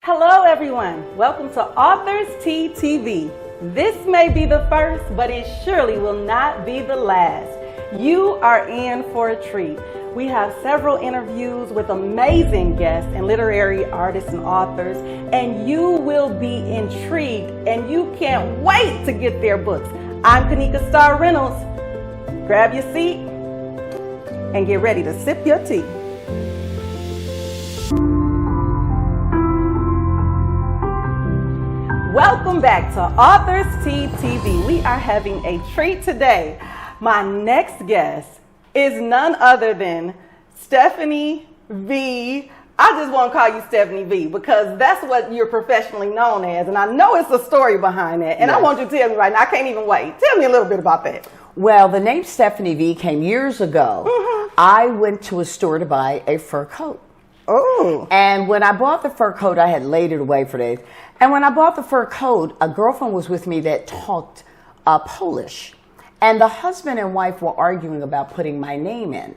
Hello everyone, welcome to Authors Tea TV. This may be the first, but it surely will not be the last. You are in for a treat. We have several interviews with amazing guests and literary artists and authors, and you will be intrigued and you can't wait to get their books. I'm Kanika Star Reynolds. Grab your seat and get ready to sip your tea. Welcome back to Authors Tea TV. We are having a treat today. My next guest is none other than Stephanie V. I just want to call you Stephanie V because that's what you're professionally known as. And I know it's a story behind that. And yes. I want you to tell me right now. I can't even wait. Tell me a little bit about that. Well, the name Stephanie V came years ago. I went to a store to buy a fur coat. Oh. And when I bought the fur coat, I had laid it away for days. And when I bought the fur coat, a girlfriend was with me that talked Polish. And the husband and wife were arguing about putting my name in.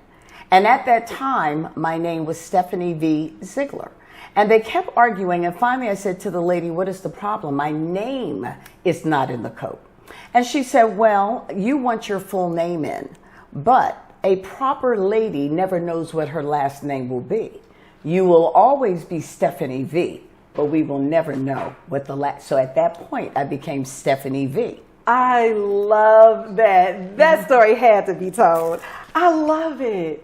And at that time, my name was Stephanie V. Ziegler. And they kept arguing. And finally, I said to the lady, what is the problem? My name is not in the coat. And she said, well, you want your full name in. But a proper lady never knows what her last name will be. You will always be Stephanie V, but we will never know what the last. So at that point, I became Stephanie V. I love that. That story had to be told. I love it.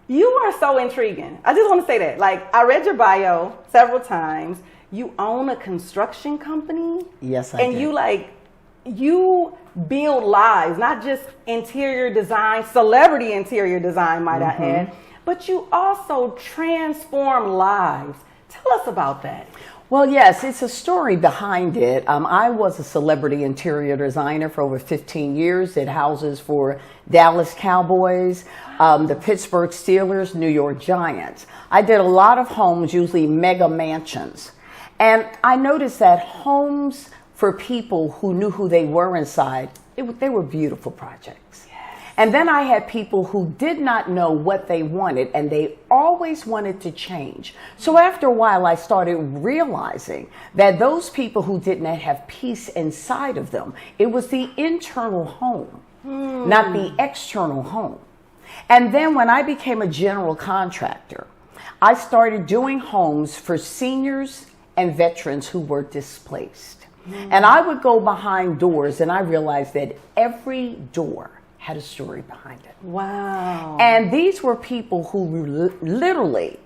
You are so intriguing. I just want to say that. Like, I read your bio several times. You own a construction company. Yes, I do. And you build lives, not just interior design, celebrity interior design, might I add. But you also transform lives. Tell us about that. Well, yes, it's a story behind it. I was a celebrity interior designer for over 15 years. Did houses for Dallas Cowboys, the Pittsburgh Steelers, New York Giants. I did a lot of homes, usually mega mansions. And I noticed that homes for people who knew who they were inside, they were beautiful projects. And then I had people who did not know what they wanted, and they always wanted to change. So after a while, I started realizing that those people who did not have peace inside of them, it was the internal home, not the external home. And then when I became a general contractor, I started doing homes for seniors and veterans who were displaced. And I would go behind doors, and I realized that every door had a story behind it. Wow. And these were people who literally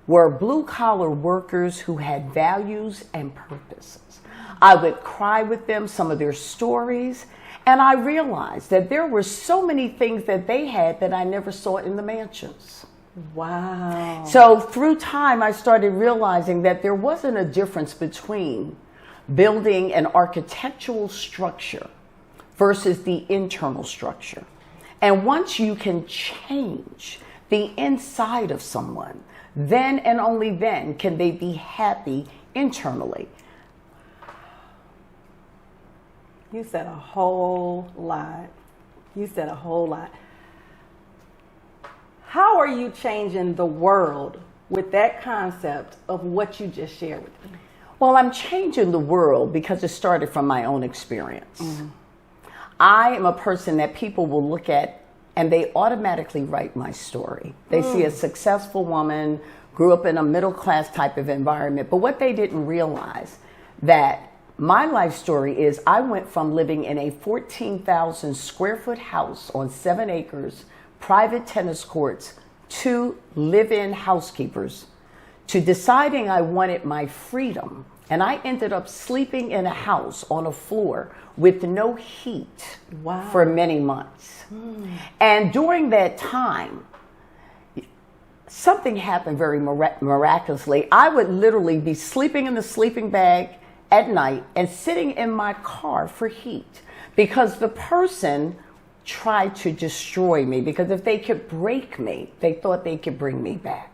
were blue-collar workers who had values and purposes. I would cry with them, some of their stories, and I realized that there were so many things that they had that I never saw in the mansions. Wow. So through time, I started realizing that there wasn't a difference between building an architectural structure versus the internal structure. And once you can change the inside of someone, then and only then can they be happy internally. You said a whole lot. You said a whole lot. How are you changing the world with that concept of what you just shared with me? Well, I'm changing the world because it started from my own experience. I am a person that people will look at and they automatically write my story. They see a successful woman, grew up in a middle class type of environment, but what they didn't realize that my life story is I went from living in a 14,000 square foot house on 7 acres, private tennis courts, to live-in housekeepers, to deciding I wanted my freedom. And I ended up sleeping in a house on a floor with no heat for many months. And during that time, something happened very miraculously. I would literally be sleeping in the sleeping bag at night and sitting in my car for heat because the person tried to destroy me, because if they could break me, they thought they could bring me back.